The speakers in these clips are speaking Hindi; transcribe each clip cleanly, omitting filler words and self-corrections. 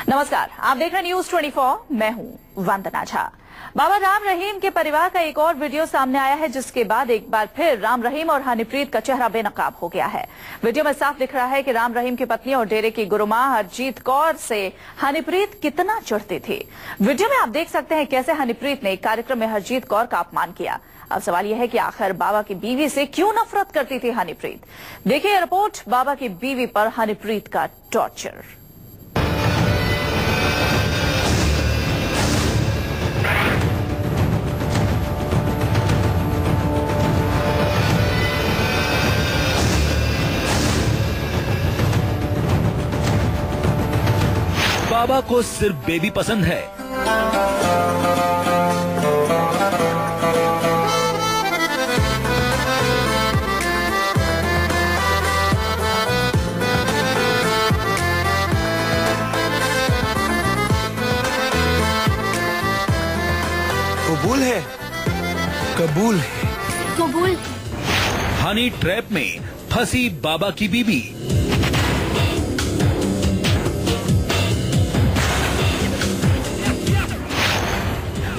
नमस्कार, आप देख रहे हैं न्यूज 24। मैं हूं वंदना झा। बाबा राम रहीम के परिवार का एक और वीडियो सामने आया है, जिसके बाद एक बार फिर राम रहीम और हनीप्रीत का चेहरा बेनकाब हो गया है। वीडियो में साफ दिख रहा है कि राम रहीम की पत्नी और डेरे की गुरुमां हरजीत कौर से हनीप्रीत कितना चिढ़ती थी। वीडियो में आप देख सकते हैं कैसे हनीप्रीत ने एक कार्यक्रम में हरजीत कौर का अपमान किया। अब सवाल यह है कि आखिर बाबा की बीवी से क्यों नफरत करती थी हनीप्रीत। देखिए रिपोर्ट, बाबा की बीवी पर हनीप्रीत का टॉर्चर। बाबा को सिर्फ बेबी पसंद है। कबूल है, कबूल है, कबूल है। हनी ट्रैप में फंसी बाबा की बीवी।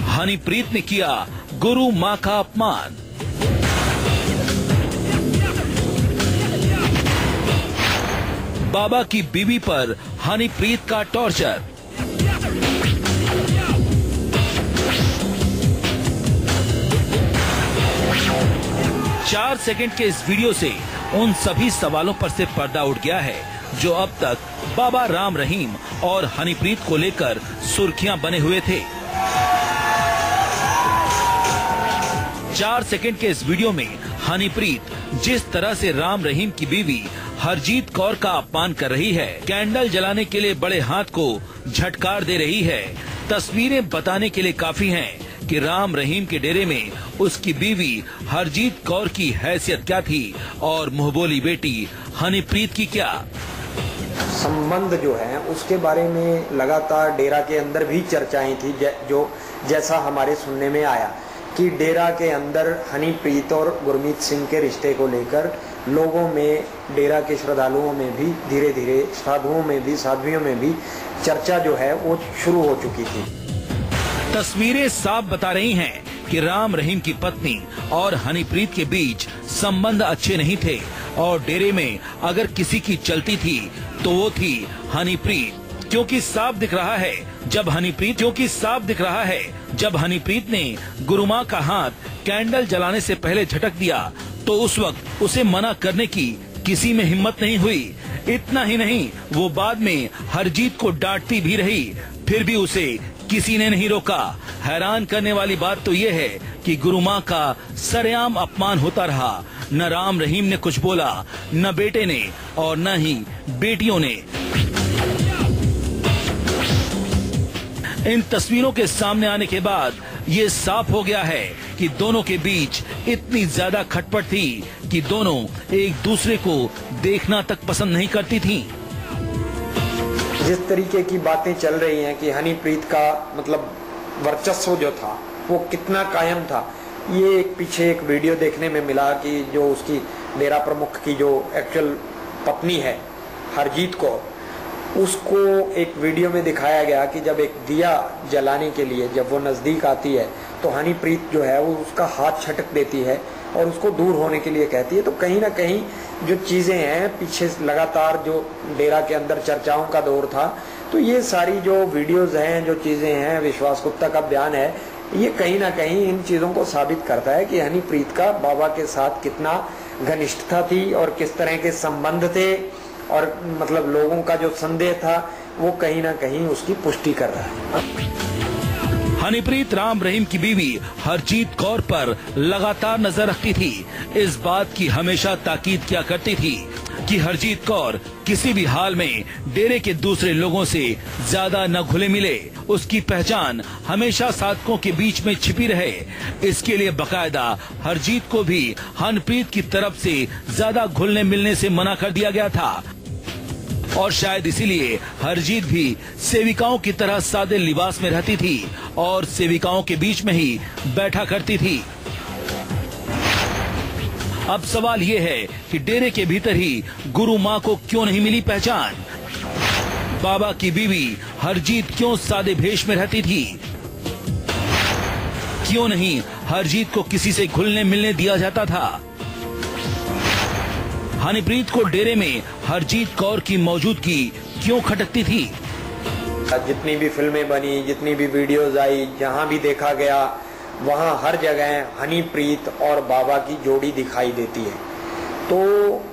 हनीप्रीत ने किया गुरु मां का अपमान। बाबा की बीवी पर हनीप्रीत का टॉर्चर। चार सेकंड के इस वीडियो से उन सभी सवालों पर से पर्दा उठ गया है जो अब तक बाबा राम रहीम और हनीप्रीत को लेकर सुर्खियां बने हुए थे। 4 सेकंड के इस वीडियो में हनीप्रीत जिस तरह से राम रहीम की बीवी हरजीत कौर का अपमान कर रही है, कैंडल जलाने के लिए बड़े हाथ को झटकार दे रही है, तस्वीरें बताने के लिए काफी हैं कि राम रहीम के डेरे में उसकी बीवी हरजीत कौर की हैसियत क्या थी और मुंहबोली बेटी हनीप्रीत की क्या। संबंध जो है उसके बारे में लगातार डेरा के अंदर भी चर्चाएं थी, जो जैसा हमारे सुनने में आया कि डेरा के अंदर हनीप्रीत और गुरमीत सिंह के रिश्ते को लेकर लोगों में, डेरा के श्रद्धालुओं में भी, धीरे धीरे साधुओं में भी, साध्वियों में भी चर्चा जो है वो शुरू हो चुकी थी। तस्वीरें साफ बता रही हैं कि राम रहीम की पत्नी और हनीप्रीत के बीच संबंध अच्छे नहीं थे और डेरे में अगर किसी की चलती थी तो वो थी हनीप्रीत, क्योंकि साफ दिख रहा है जब हनीप्रीत ने गुरुमां का हाथ कैंडल जलाने से पहले झटक दिया तो उस वक्त उसे मना करने की किसी में हिम्मत नहीं हुई। इतना ही नहीं, वो बाद में हरजीत को डांटती भी रही, फिर भी उसे किसी ने नहीं रोका। हैरान करने वाली बात तो ये है कि गुरुमां का सरेआम अपमान होता रहा। न राम रहीम ने कुछ बोला, न बेटे ने और न ही बेटियों ने। इन तस्वीरों के सामने आने के बाद ये साफ हो गया है कि दोनों के बीच इतनी ज्यादा खटपट थी कि दोनों एक दूसरे को देखना तक पसंद नहीं करती थीं। जिस तरीके की बातें चल रही हैं कि हनीप्रीत का मतलब वर्चस्व जो था वो कितना कायम था, ये पीछे एक वीडियो देखने में मिला कि जो उसकी डेरा प्रमुख की जो एक्चुअल पत्नी है हरजीत कौर, उसको एक वीडियो में दिखाया गया कि जब एक दिया जलाने के लिए जब वो नजदीक आती है तो हनीप्रीत जो है वो उसका हाथ छटक देती है और उसको दूर होने के लिए कहती है। तो कहीं ना कहीं जो चीजें हैं, पीछे लगातार जो डेरा के अंदर चर्चाओं का दौर था, तो ये सारी जो वीडियोज हैं, जो चीजें हैं, विश्वास गुप्ता का बयान है, ये कहीं ना कहीं इन चीजों को साबित करता है कि हनीप्रीत का बाबा के साथ कितना घनिष्ठता थी और किस तरह के संबंध थे, और मतलब लोगों का जो संदेह था वो कहीं ना कहीं उसकी पुष्टि कर रहा है। हनीप्रीत राम रहीम की बीवी हरजीत कौर पर लगातार नजर रखती थी। इस बात की हमेशा ताकीद किया करती थी कि हरजीत कौर किसी भी हाल में डेरे के दूसरे लोगों से ज्यादा न घुले मिले, उसकी पहचान हमेशा साधकों के बीच में छिपी रहे। इसके लिए बकायदा हरजीत को भी हनीप्रीत की तरफ से ज्यादा घुलने मिलने से मना कर दिया गया था और शायद इसीलिए हरजीत भी सेविकाओं की तरह सादे लिबास में रहती थी और सेविकाओं के बीच में ही बैठा करती थी। अब सवाल ये है कि डेरे के भीतर ही गुरु मां को क्यों नहीं मिली पहचान। बाबा की बीवी हरजीत क्यों सादे भेष में रहती थी? क्यों नहीं हरजीत को किसी से घुलने मिलने दिया जाता था? हनीप्रीत को डेरे में हरजीत कौर की मौजूदगी क्यों खटकती थी? जितनी भी फिल्में बनी, जितनी भी वीडियोस आई, जहां भी देखा गया वहां हर जगह हनीप्रीत और बाबा की जोड़ी दिखाई देती है। तो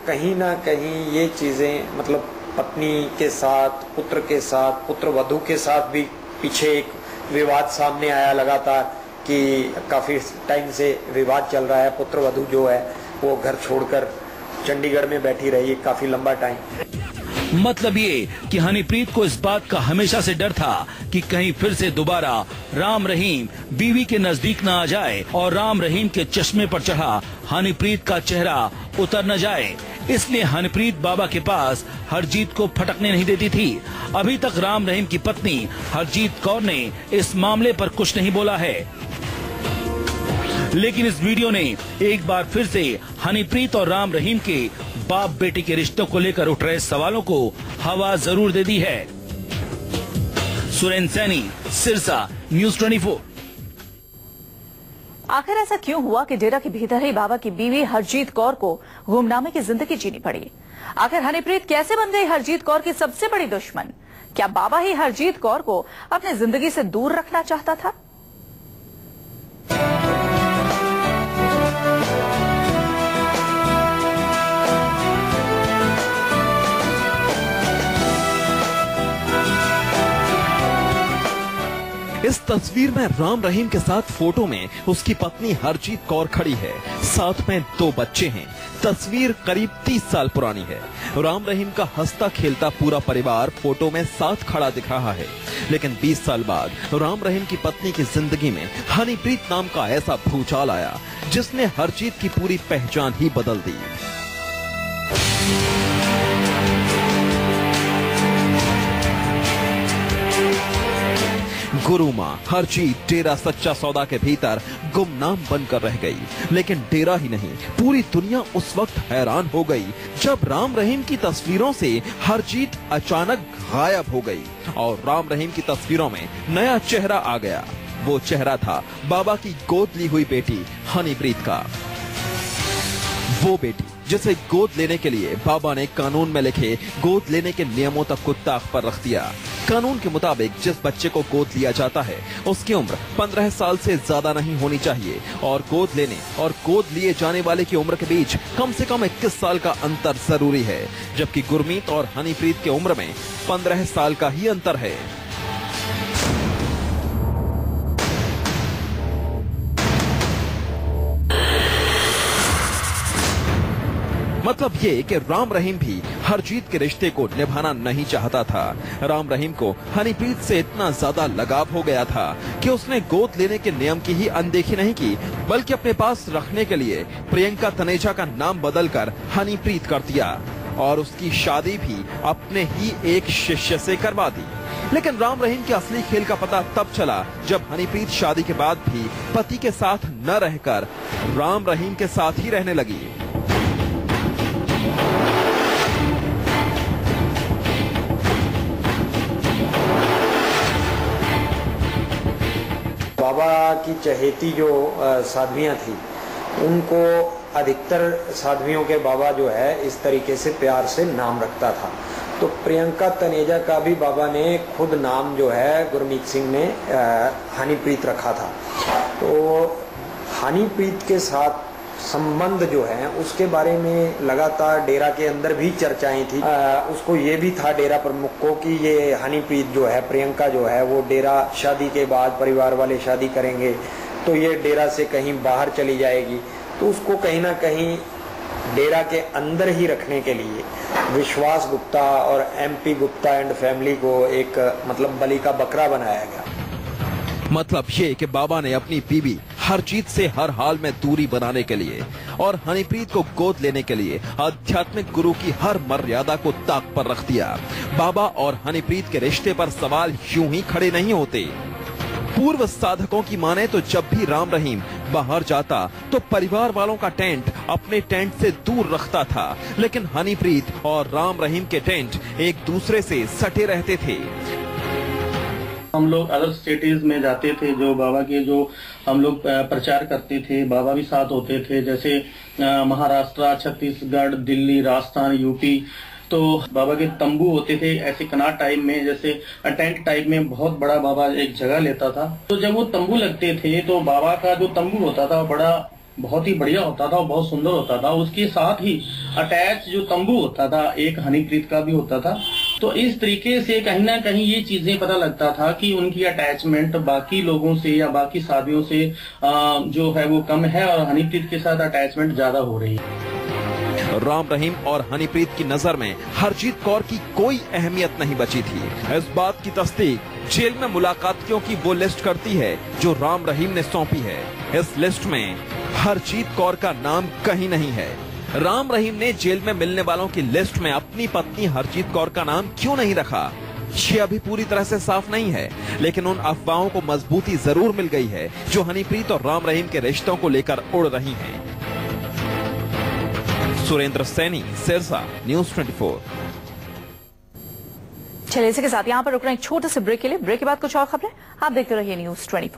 कहीं ना कहीं ये चीजें मतलब पत्नी के साथ, पुत्र के साथ, पुत्र वधू के साथ भी पीछे एक विवाद सामने आया लगातार कि काफी टाइम से विवाद चल रहा है। पुत्र वधू जो है वो घर छोड़कर चंडीगढ़ में बैठी रही काफी लंबा टाइम। मतलब ये कि हनीप्रीत को इस बात का हमेशा से डर था कि कहीं फिर से दोबारा राम रहीम बीवी के नजदीक न आ जाए और राम रहीम के चश्मे पर चढ़ा हनीप्रीत का चेहरा उतर न जाए। इसलिए हनीप्रीत बाबा के पास हरजीत को फटकने नहीं देती थी। अभी तक राम रहीम की पत्नी हरजीत कौर ने इस मामले पर कुछ नहीं बोला है, लेकिन इस वीडियो ने एक बार फिर से हनीप्रीत और राम रहीम के बाप बेटी के रिश्तों को लेकर उठ रहे सवालों को हवा जरूर दे दी है। सुरेंद्र सैनी, सिरसा, न्यूज़ 24। आखिर ऐसा क्यों हुआ कि डेरा के भीतर ही बाबा की बीवी हरजीत कौर को गुमनामे की जिंदगी जीनी पड़ी? आखिर हनीप्रीत कैसे बन गई हरजीत कौर की सबसे बड़ी दुश्मन? क्या बाबा ही हरजीत कौर को अपनी जिंदगी से दूर रखना चाहता था? इस तस्वीर में राम रहीम के साथ फोटो में उसकी पत्नी हरजीत कौर खड़ी है, साथ में 2 बच्चे हैं। तस्वीर करीब 30 साल पुरानी है। राम रहीम का हंसता खेलता पूरा परिवार फोटो में साथ खड़ा दिख रहा है। लेकिन 20 साल बाद राम रहीम की पत्नी की जिंदगी में हनीप्रीत नाम का ऐसा भूचाल आया जिसने हरजीत की पूरी पहचान ही बदल दी। गुरु मां हरजीत डेरा सच्चा सौदा के भीतर गुमनाम बनकर रह गई। लेकिन डेरा ही नहीं, पूरी दुनिया उस वक्त हैरान हो गई जब राम रहीम की तस्वीरों से हरजीत अचानक गायब हो गई और राम रहीम की तस्वीरों में नया चेहरा आ गया। वो चेहरा था बाबा की गोद ली हुई बेटी हनीप्रीत का। वो बेटी जिसे गोद लेने के लिए बाबा ने कानून में लिखे गोद लेने के नियमों तक को ताक पर रख दिया। कानून के मुताबिक जिस बच्चे को गोद लिया जाता है उसकी उम्र 15 साल से ज्यादा नहीं होनी चाहिए और गोद लेने और गोद लिए जाने वाले की उम्र के बीच कम से कम 21 साल का अंतर जरूरी है, जबकि गुरमीत और हनीप्रीत की उम्र में 15 साल का ही अंतर है। मतलब ये कि राम रहीम भी हरजीत के रिश्ते को निभाना नहीं चाहता था। राम रहीम को हनीप्रीत से इतना ज्यादा लगाव हो गया था कि उसने गोद लेने के नियम की ही अनदेखी नहीं की, बल्कि अपने पास रखने के लिए प्रियंका तनेजा का नाम बदलकर हनीप्रीत कर दिया और उसकी शादी भी अपने ही एक शिष्य से करवा दी। लेकिन राम रहीम के असली खेल का पता तब चला जब हनीप्रीत शादी के बाद भी पति के साथ न रहकर राम रहीम के साथ ही रहने लगी। बाबा की चहेती जो साध्वियां थी, उनको अधिकतर साध्वियों के बाबा जो है इस तरीके से प्यार से नाम रखता था। तो प्रियंका तनेजा का भी बाबा ने खुद नाम जो है गुरमीत सिंह ने हनीप्रीत रखा था। तो हनीप्रीत के साथ संबंध जो है उसके बारे में लगातार डेरा के अंदर भी चर्चाएं थी। उसको ये भी था डेरा प्रमुख को कि ये हनीप्रीत जो है, प्रियंका जो है, वो डेरा शादी के बाद परिवार वाले शादी करेंगे तो ये डेरा से कहीं बाहर चली जाएगी। तो उसको कहीं ना कहीं डेरा के अंदर ही रखने के लिए विश्वास गुप्ता और MP गुप्ता एंड फैमिली को एक मतलब बलि का बकरा बनाया गया। मतलब ये कि बाबा ने अपनी बीवी हरजीत से हर हाल में दूरी बनाने के लिए और हनीप्रीत को गोद लेने के लिए आध्यात्मिक गुरु की हर मर्यादा को ताक पर रख दिया। बाबा और हनीप्रीत के रिश्ते पर सवाल यूं ही खड़े नहीं होते। पूर्व साधकों की माने तो जब भी राम रहीम बाहर जाता तो परिवार वालों का टेंट अपने टेंट से दूर रखता था, लेकिन हनीप्रीत और राम रहीम के टेंट एक दूसरे से सटे रहते थे। हम लोग अदर स्टेटीज में जाते थे, जो बाबा के जो हम लोग प्रचार करते थे, बाबा भी साथ होते थे, जैसे महाराष्ट्र, छत्तीसगढ़, दिल्ली, राजस्थान, यूपी। तो बाबा के तंबू होते थे ऐसे कनाट टाइप में, जैसे टेंट टाइप में बहुत बड़ा बाबा एक जगह लेता था। तो जब वो तंबू लगते थे तो बाबा का जो तंबू होता था बड़ा बहुत ही बढ़िया होता था, बहुत सुंदर होता था। उसके साथ ही अटैच जो तंबू होता था एक हनीप्रीत का भी होता था। तो इस तरीके से कहीं ना कहीं ये चीजें पता लगता था कि उनकी अटैचमेंट बाकी लोगों से या बाकी साथियों से जो है वो कम है और हनीप्रीत के साथ अटैचमेंट ज्यादा हो रही है। राम रहीम और हनीप्रीत की नजर में हरजीत कौर की कोई अहमियत नहीं बची थी। इस बात की तस्दीक जेल में मुलाकातियों की वो लिस्ट करती है जो राम रहीम ने सौंपी है। इस लिस्ट में हरजीत कौर का नाम कहीं नहीं है। राम रहीम ने जेल में मिलने वालों की लिस्ट में अपनी पत्नी हरजीत कौर का नाम क्यों नहीं रखा, ये अभी पूरी तरह से साफ नहीं है। लेकिन उन अफवाहों को मजबूती जरूर मिल गई है जो हनीप्रीत और राम रहीम के रिश्तों को लेकर उड़ रही हैं। सुरेंद्र सैनी, सिरसा, न्यूज़ 24। चलिए इसी के साथ यहाँ पर रुकना एक छोटे से ब्रेक के लिए। ब्रेक के बाद कुछ और खबरें आप देखते रहिए न्यूज़ 24।